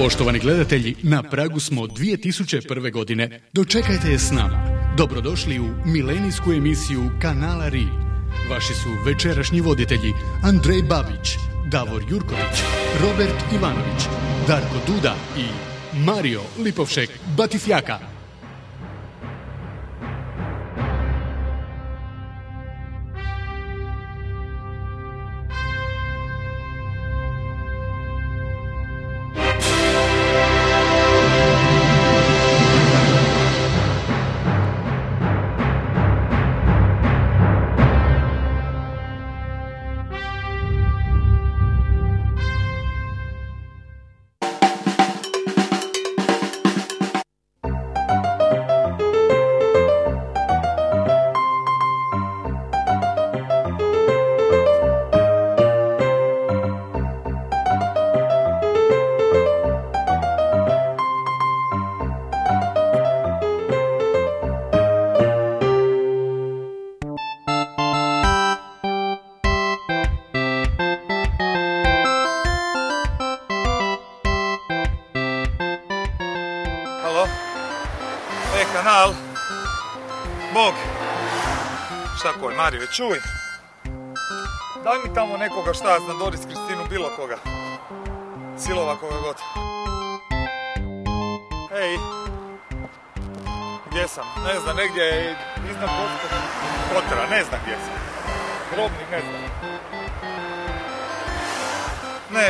Poštovani gledatelji, na pragu smo 2001. godine. Dočekajte je s nama. Dobrodošli u milenijsku emisiju Kanala RI. Vaši su večerašnji voditelji Andrej Babić, Davor Jurković, Robert Ivanović, Darko Duda i Mario Lipovšek Batifjaka. Kanal, Bog, šta koji, Mario, čuj, daj mi tamo nekoga, šta ja znam, Doris, Kristinu, bilo koga, Silova, koga god. Ej, gdje sam, ne znam, negdje iznad Gorskog kotara, ne znam gdje sam, Grobnik, ne znam. Ne,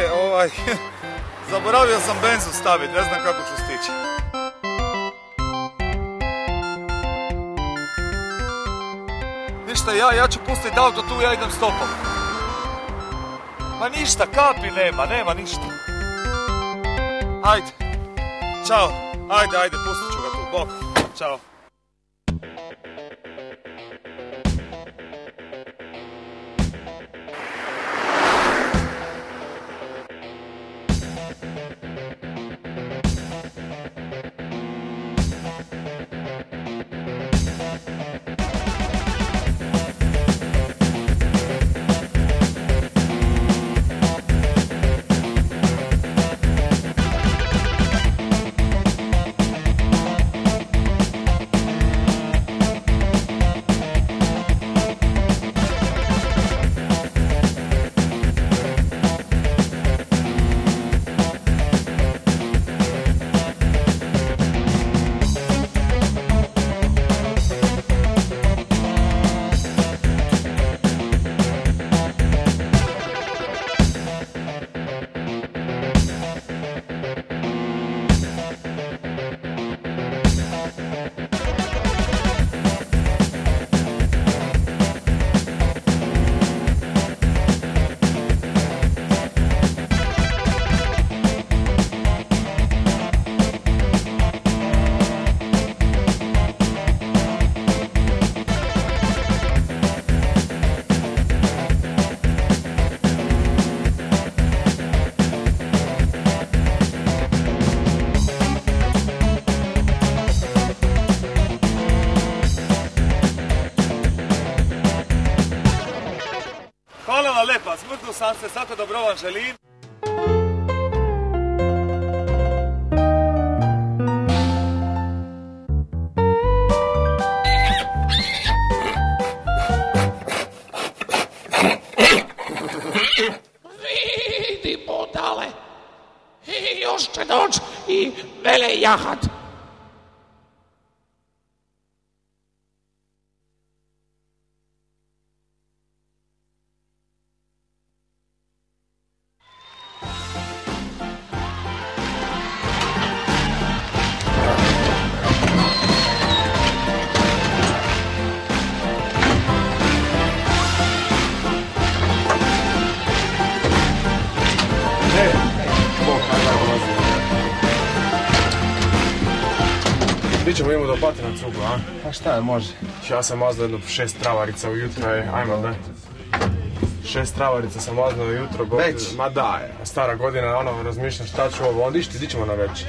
zaboravio sam benzu staviti, ne znam kako ću stići. Ništa, ja ću pustiti auto tu, ja idem stopom. Ma ništa, kapi nema ništa. Ajde, čao, ajde, pustit ću ga tu, bok, čao. Hvala vam lepa, smrtno sam se, svako dobro vam želim. Vidi budale, i još će doći i vele jahat. Gdje ćemo imati do Batina cugu, a? A šta, može? Ja sam mazao jedno 6 travarica ujutro, ajmo da. 6 travarica sam mazao ujutro. Već? Ma da, stara godina, razmišljam šta ću ovo, onda išti, di ćemo na večer?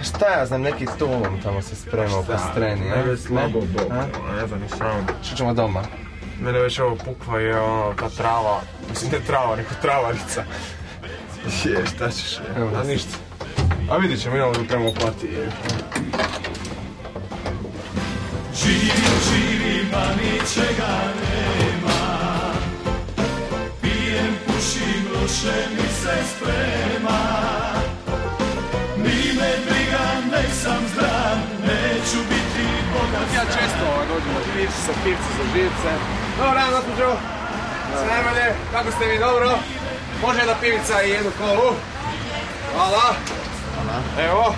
A šta ja znam, neki tulum tamo se spremao po streni, a? Ne, slabo Bog, ne znam ni sam. Što ćemo doma? Mene već ovo pukva je ta trava, mislim ne trava, nego travarica. Je, šta ćeš? A ništa. A vidit ćemo, idemo dok trebamo plati. Živim, a ničega nema. Pijem, pušim, loše mi se sprema. Ni me briga, nek sam zdrav, neću biti bogat. Ja često dođem na pivci sa pivci za živce. Dobar dan, gospođo. Sve najbolje, kako ste vi, dobro? Može jedna pivica i jednu kolu. Hvala. Evo.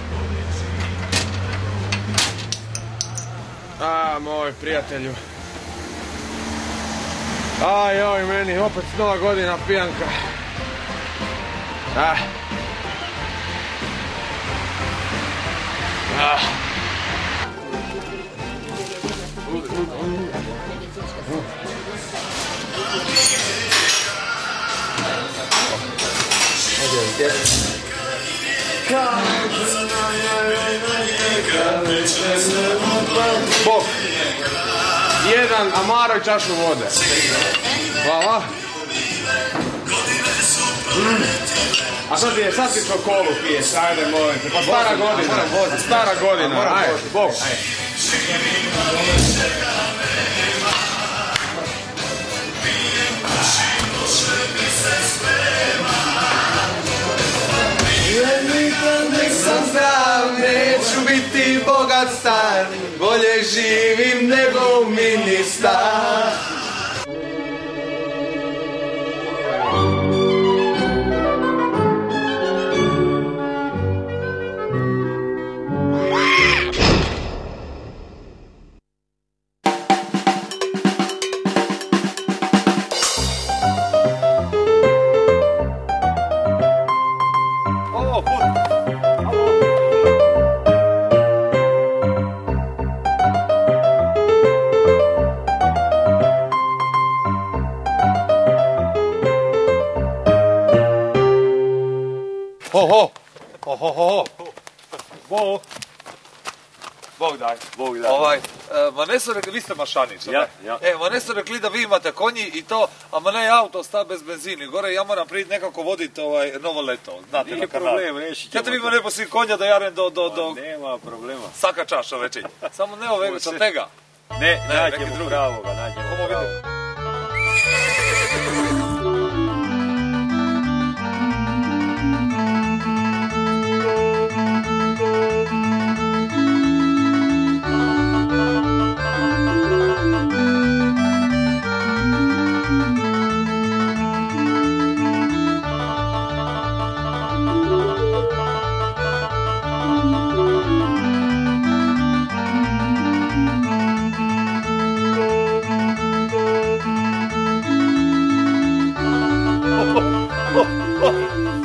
A, moj prijatelju. Joj, meni opet nova godina pijanka. Bok. Jedan amaro i čašu vode. Hvala. A sad ti što kolu piješ, ajde molim te. Pa stara godina. Stara godina, ajde, bok. Nek sam zdrav, neću biti bogat star, bolje živim nego ministar. Bog daj. Ma ne su rekli, vi ste mašanić, ja. Ma ne su rekli da vi imate konji i to, a ma ne auto sta bez benzini. Gore ja moram priti nekako voditi novo leto, znate nije na kanal. Problem, reći ćemo. Ja te vi ima ne poslije konja da jarem do... Nema problema. Saka čaša veći. Samo ne ovega, sa tega. Ne, nađemo pravoga, nađemo pravoga.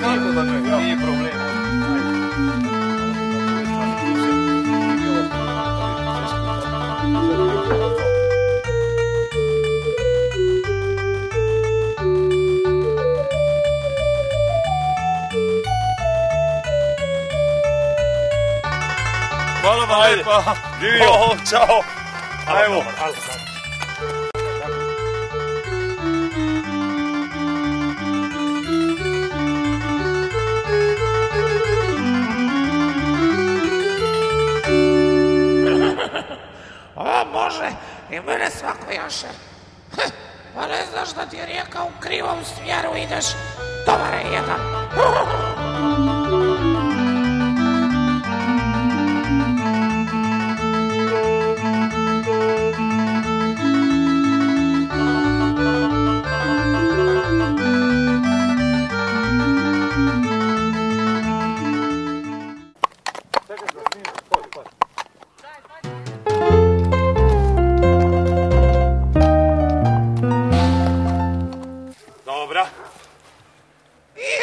Kako da ne, nije problem. Hvala vam lijepa. Živio. Ćao. Ajmo. O, može, i mene svako jaše. Pa ne znaš da ti je rijeka u krivom smjeru ideš, dobar je jedan.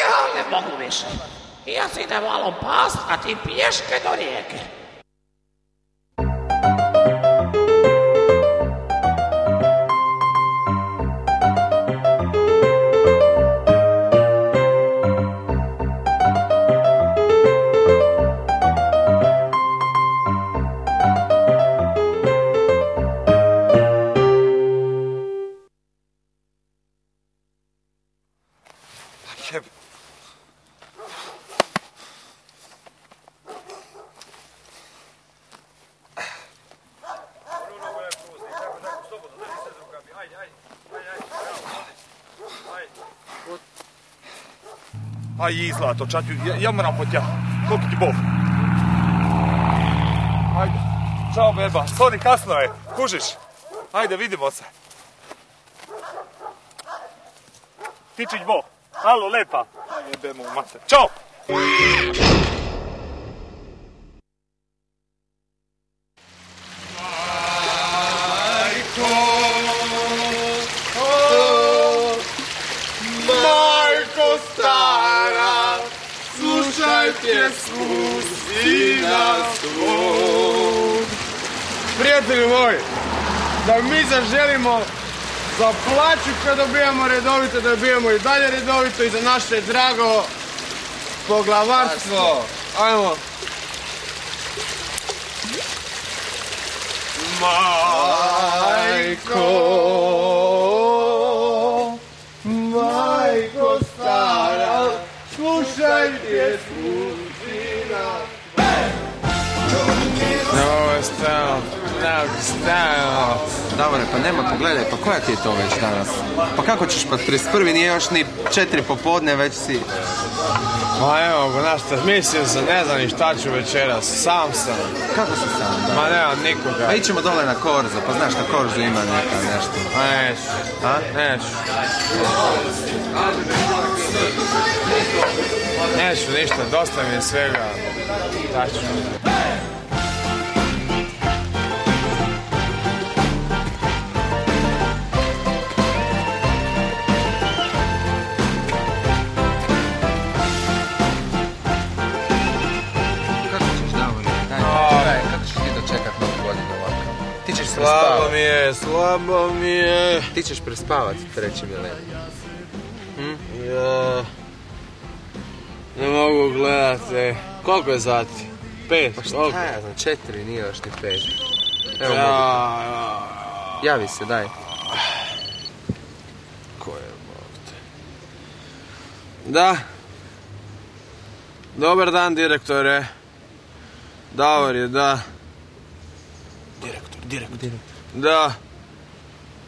Ja ne mogu više. Ja se idem malo past, a ti pješke do rijeke. Aj, izgleda to, čaču, ja moram pot ja. Koliko ti bol? Ajde. Ćao, beba. Sorry, kasno je. Kužiš? Ajde, vidimo se. Tičić bo. Alo, lepa. Jebemo u mater. Ćao! Majko stara, slušaj pjesmu sina svog. Prijatelji moji, da mi zaželimo za plaću kad dobijamo redovito, da dobijamo i dalje redovito i za naše drago poglavarstvo. Ajmo. Majko stara, slušaj pjesmu sina. Ovo je stajalo. Davore, pa nema, pogledaj, pa koja ti je to već danas? Pa kako ćeš, pa 31. nije još ni 4 popodne, već si... Ma evo, znaš šta, mislio sam, ne znam ni šta ću večeras, sam sam. Kako si sam, da? Ma nemam nikoga. Pa ićemo dole na Korzo, pa znaš na Korzu ima nešto. Ma neću. A? Neću. Neću ništa, dosta mi je svega. Daću. Slabo mi je. Ti ćeš prespavati 3. milenij. Ja... Ne mogu gledati. Koliko je sati? 5? Pa šta ja znam, 4, nije još ni 5. Evo javi se, daj. Ko je Bog te? Da. Dobar dan, direktore. Davor je, da. Direktor. Da.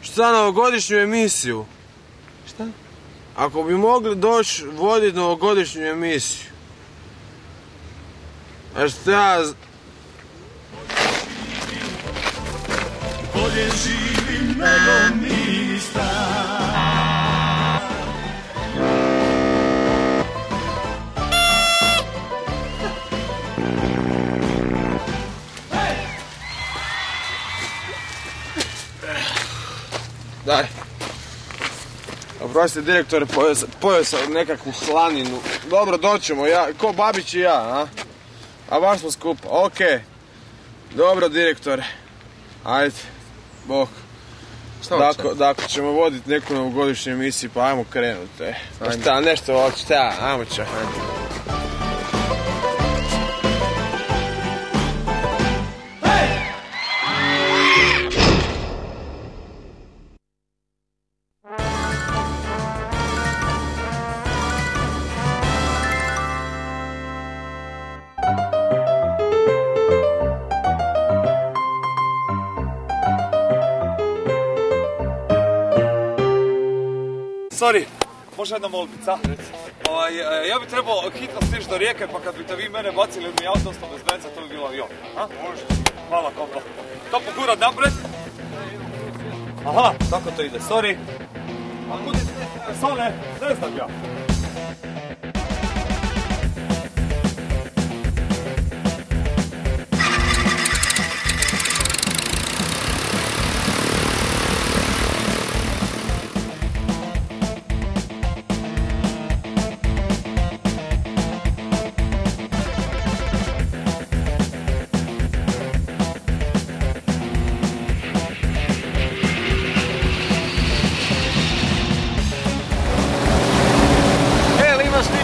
Šta, novogodišnju emisiju? Šta? Ako bi mogli doći voditi novogodišnju emisiju. A šta... Bolje živim nego ministar. Daj. Oprosti, direktore, pojeo sam nekakvu hlaninu. Dobro, doćemo, ja, ko Babić i ja, a? A baš smo skupa, okej. Dobro, direktore. Ajde, Bog. Dakle, ćemo voditi neku novogodišnju emisiju, pa ajmo krenuti. Šta, nešto ovdje, šta, ajmo čak. Sorry, može jedna molbica? Ja bi trebao hitno stići do Rijeke, pa kad biste vi mene bacili mi auto ostao bez benza, to bi bilo avion. Može. Hvala, kompo. To pogurat napred. Aha, tako to ide, sorry. A kudi Sone, ne znam ja.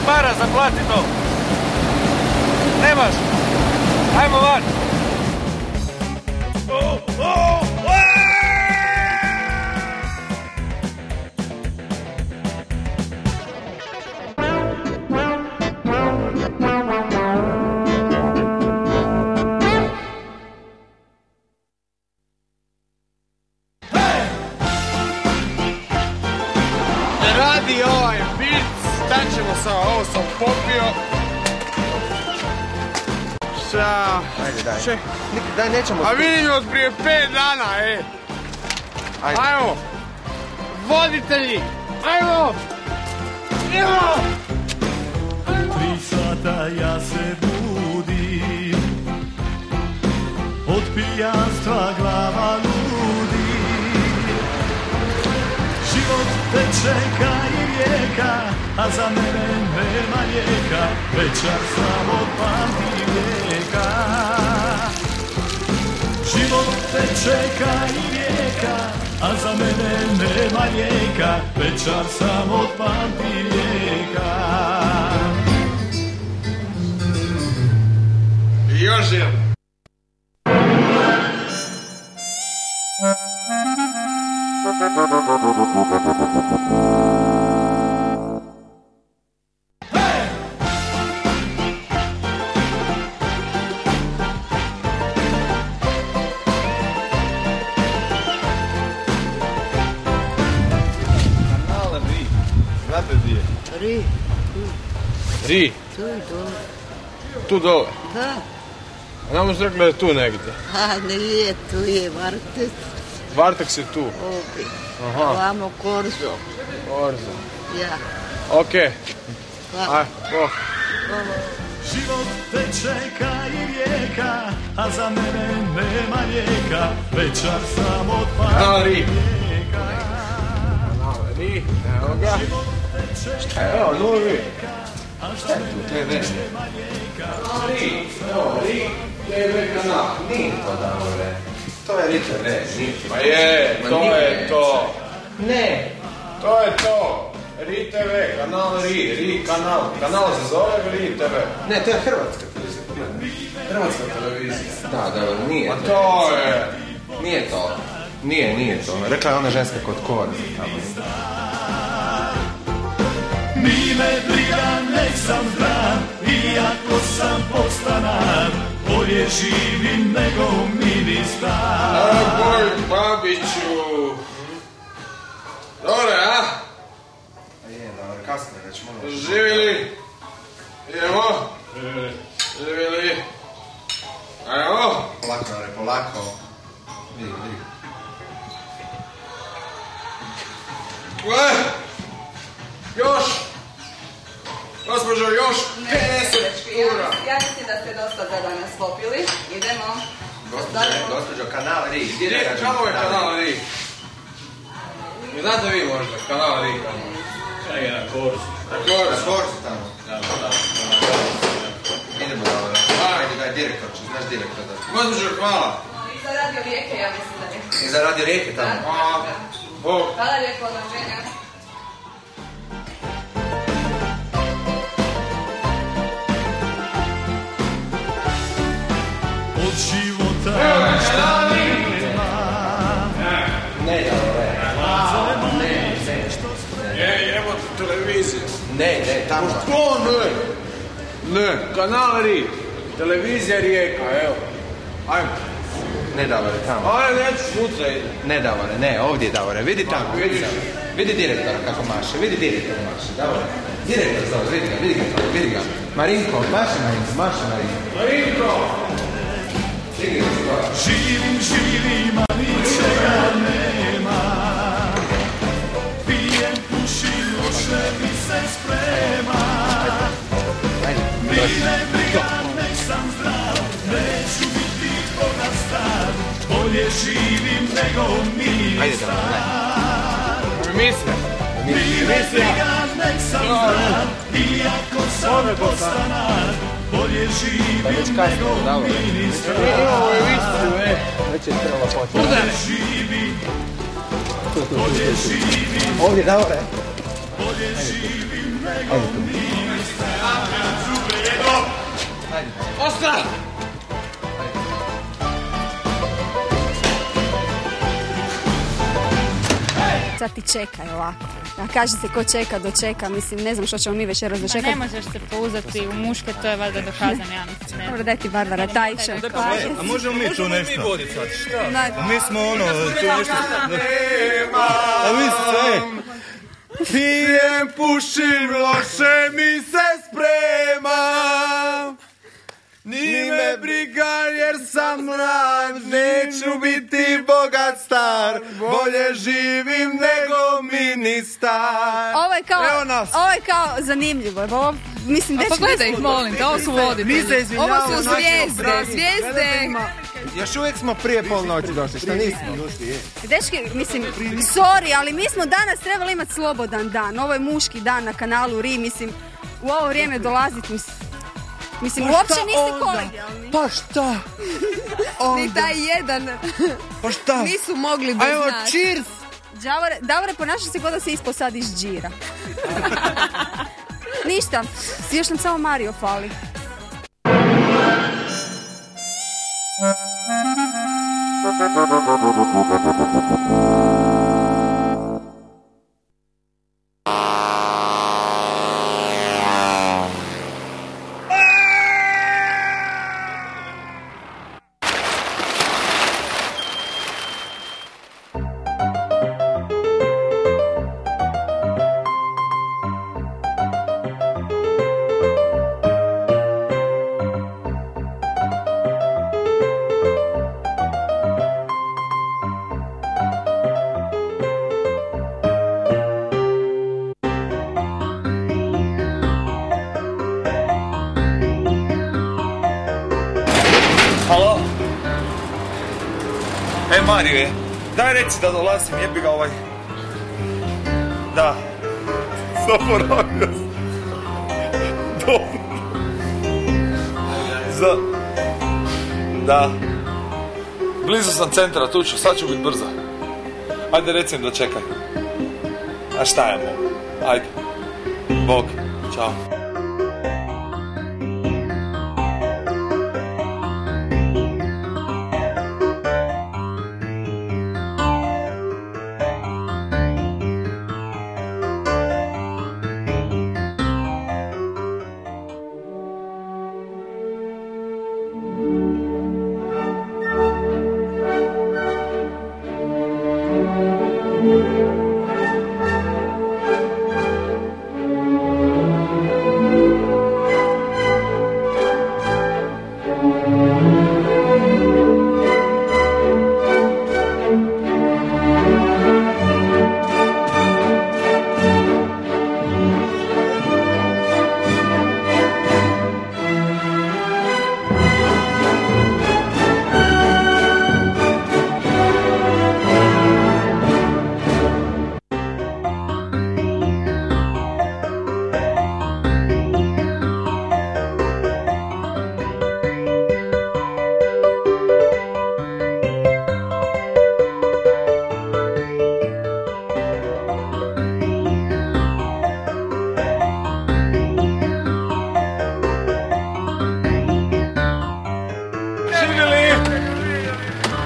Para za platino. Nemaš. Ajmo van. Radi ovaj bit, staćemo sa ovo sam Ajde, daj. Daj, nećemo... A vidim od prije 5 dana, Ajmo! Voditelji! Ajmo! Idemo! 3 sata ja se budim, od pijanstva glava ludi. Život teče i rijeka, a za mene nema lijeka, večer sam od pamti vijeka. Život teče i rijeka, a za mene nema lijeka, večer sam od pamti vijeka. Još jedan. Znate gdje je? Ri? Tu dole? Da. A nam su rekli da je tu negdje. A nije, tu je Varteks. Varteks je tu? Ovdje. Aha. Ovamo Korzo. Korzo. Ja. Okej. Hvala. Aj, boh. Život teče i rijeka, a za mene nema lijeka, večer sam od pamti vijeka. Ri, evo ga. Evo, novi. Šta je tu? TV? Ri, TV kanal. Nije to Davore. To je Ri TV, nije. Pa je, to je to. Ne. To je to. Ri TV, kanal Ri kanal. Kanal se zove Ri TV. Ne, to je Hrvatska televizija. Hrvatska televizija. Da, dobro, nije. Pa to je. Nije to. Nije to. Rekla je ona ženska kod Korza. Ni me briga, nek sam zdrav, iako sam podstanar, bolje živim nego ministar. Boj, babiću. Dobre, a? Je, dobro, kasno je već malo. Živjeli. Idemo. Živjeli. Ajmo. Polako, polako. Vidi. Još. Gospođo, još 50 ura. Ja mislim da ste dosta za danas popili. Idemo. Gospođo, kanal Ri. Kamo je kanal Ri? Znate vi možda kanal Ri? Čekaj, na Korzu. Na Korzu tamo. Idemo dobro. Ajde, daj direktor, znaš direktor da. Gospođo, hvala. I za Radio Rijeke, ja mislim da je. I za Radio Rijeke tamo. Bog. Hvala lijepo, odnoženja. Od života šta nema. Ne, Evo televizija. Ne, tamo. Što ne? Kanal Ri. Televizija Rijeka, evo. Ajmo. Ne, Davore, tamo. Ajde, neću sutra ide. Ne, Davore, ne, ovdje Davore, vidi tamo, vidi direktora kako maše, vidi direktora maše, Davore. Direktor zove, vidi ga. Marinko, maše Marinko. Živim, a ničega nema. Pijem, pušim, loše mi se sprema. Ni me briga, nek sam zdrav, neću biti bogat. Bolje živim nego ministar. Ni me briga, nek sam zdrav, iako sam podstanar, bolje živim nego ministar. Bolje živim, ovdje, Davore. bolje živim nego ministar. Ostra! Sad ti čekaj ovako. Ja, kaže se ko čeka dočeka, mislim ne znam što ćemo mi večeras dočekati. Ne možeš se pouzati u muške, to je valjda dokazano, ja mislim. Dobro, daj ti Barbara, tajče. A možemo mi tu nešto? Šta? Mi smo ono, tu nešto... A mi sve... Pijem, pušim, loše mi se sprema. Ni me briga jer sam mlad, neću biti bogat star, bolje živim nego ministar. Ovo je kao zanimljivo. Ovo, mislim, pa gledaj ih, molim te, ovo su voditelji. Ovo su zvijezde. Još uvijek smo prije polnoći došli, šta nismo? Dečki, mislim, sorry, ali mi smo danas trebali imati slobodan dan. Ovo je muški dan na kanalu RI, mislim, u ovo vrijeme dolaziti, mislim, uopće niste kolegijalni. Pa šta? Ni taj jedan. Pa šta? Nisu mogli bez nas. Evo, cheers! Davore, ponaša se kao da se ispod sad iz džira. Ništa, još nam samo Mario fali. Halo? Mario je. Daj reci da dolazim, jebi ga ovaj. Da. Zaboravio sam. Dobro. Da. Blizu sam centra, tu ću, sad ću biti brzo. Ajde recim da čekaj. A šta ja mogu? Ajde. Bog. Ćao.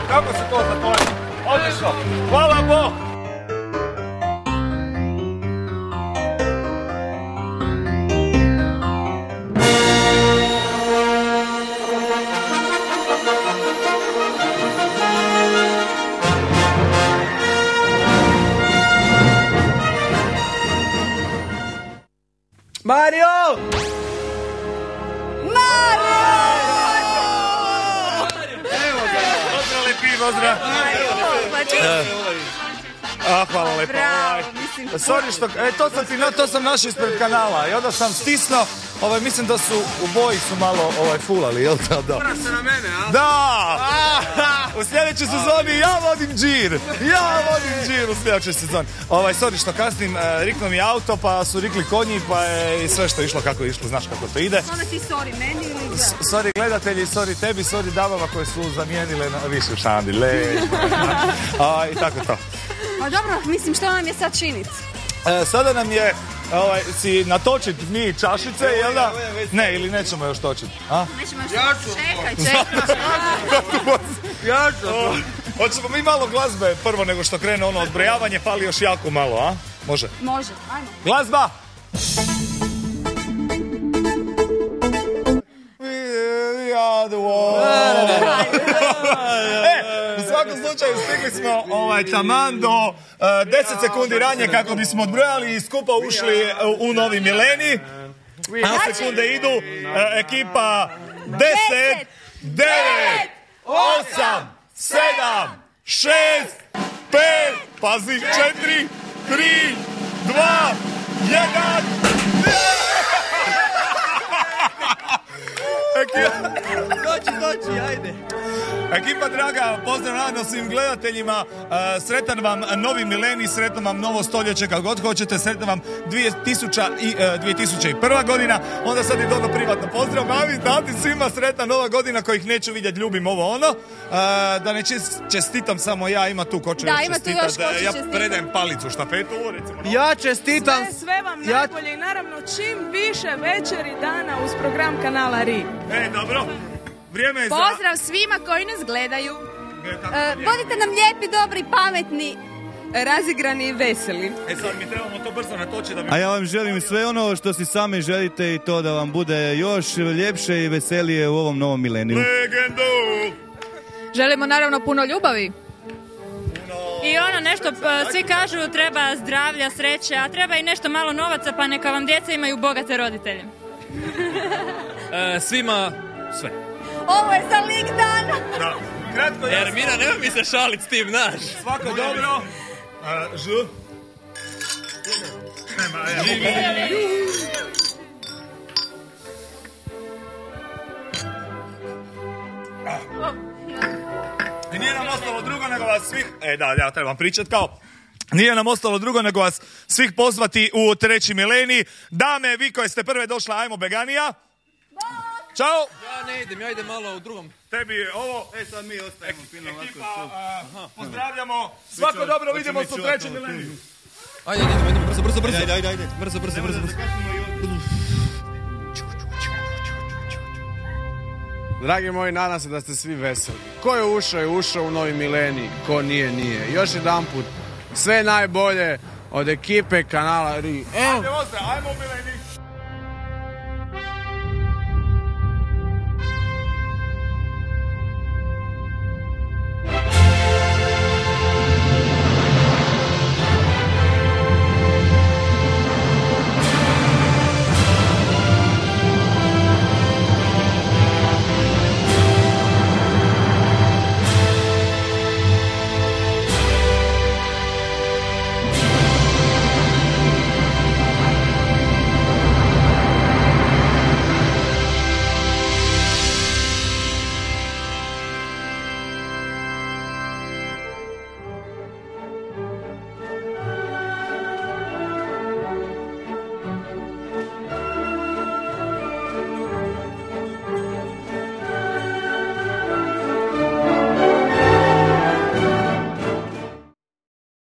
Kako se to zatvorio? Odlično! Hvala Bog! Mario! Pozdrav! Hvala lepo. Sorry što, to sam našao ispred kanala i onda sam stisnuo, mislim da su u boji su malo fulali, jel da? Moraš se na mene, a? Da! U sljedećoj sezoni ja vodim džir u sljedećoj sezoni. Sorry što kasnim, riknuo mi auto, pa su rikli konji, pa je sve što je išlo kako je išlo, znaš kako to ide. Onda ti sorry meni ili da? Sorry gledatelji, sorry tebi, sorry damama koje su zamijenile na više šandile. I tako to. Pa dobro, mislim, što nam je sad činiti? Sada nam je si natočit mi čašice, jel da? Ne, ili nećemo još točiti? Nećemo još točiti. Čekaj. Ja ću. Hoćemo mi malo glazbe prvo nego što krene ono odbrojavanje, fali još jako malo, a? Može? Može, ajmo. Glazba! U svakom slučaju stigli smo taman do 10 sekundi ranje kako bismo odbrojali i skupa ušli u novi milenij. A sekunde idu, ekipa 10, 9, 8, 7, 6, 5, pazi, 4, 3, 2, 1. Doći, ajde. Ekipa draga, pozdrav naravno svim gledateljima, sretan vam novi milenij, sretan vam novo stoljeće, kad god hoćete, sretan vam 2001. godina, onda sad i dobro privatno pozdrav, mami, tati, svima sretan nova godina kojih neću vidjeti, ljubim ovo ono, da ne čestitam samo ja, ima tu ko će čestitati, ja predajem palicu štafetu, recimo. Ja čestitam. Sve vam najbolje i naravno čim više večeri dana uz program kanala RI. Dobro. Vrijeme je pozdrav svima koji nas gledaju. Budite nam lijepi, dobri, pametni, razigrani i veseli. Sad mi trebamo to brzo natočiti da bi... A ja vam želim sve ono što si sami želite i to da vam bude još ljepše i veselije u ovom novom mileniju. Legendo! Želimo naravno puno ljubavi. I ono nešto, svi kažu treba zdravlja, sreće, a treba i nešto malo novaca, pa neka vam djeca imaju bogate roditelje. Svima sve. Ovo je za lik dana. Da. Kratko, jasno. Ermina, nema mi se šalit s tim, naš. Svako dobro. Žu. Nema, I nije nam ostalo drugo nego vas svih... ja trebam pričat kao... Nije nam ostalo drugo nego vas svih pozvati u treći milenij. Dame, vi koje ste prve došle, ajmo Beganija. Ćao! Ja ne idem, ja idem malo u drugom. Tebi je ovo... sad mi ostajemo fino ekipa, pozdravljamo. Svako dobro, vidimo se u trećem mileniju. Ajde, brzo. Ajde. Brzo. Dragi moji, nadam se da ste svi veseli. Ko je ušao u novi milenij, ko nije. Još jedanput, sve najbolje od ekipe kanala RI. Ajde, ajmo u milenij.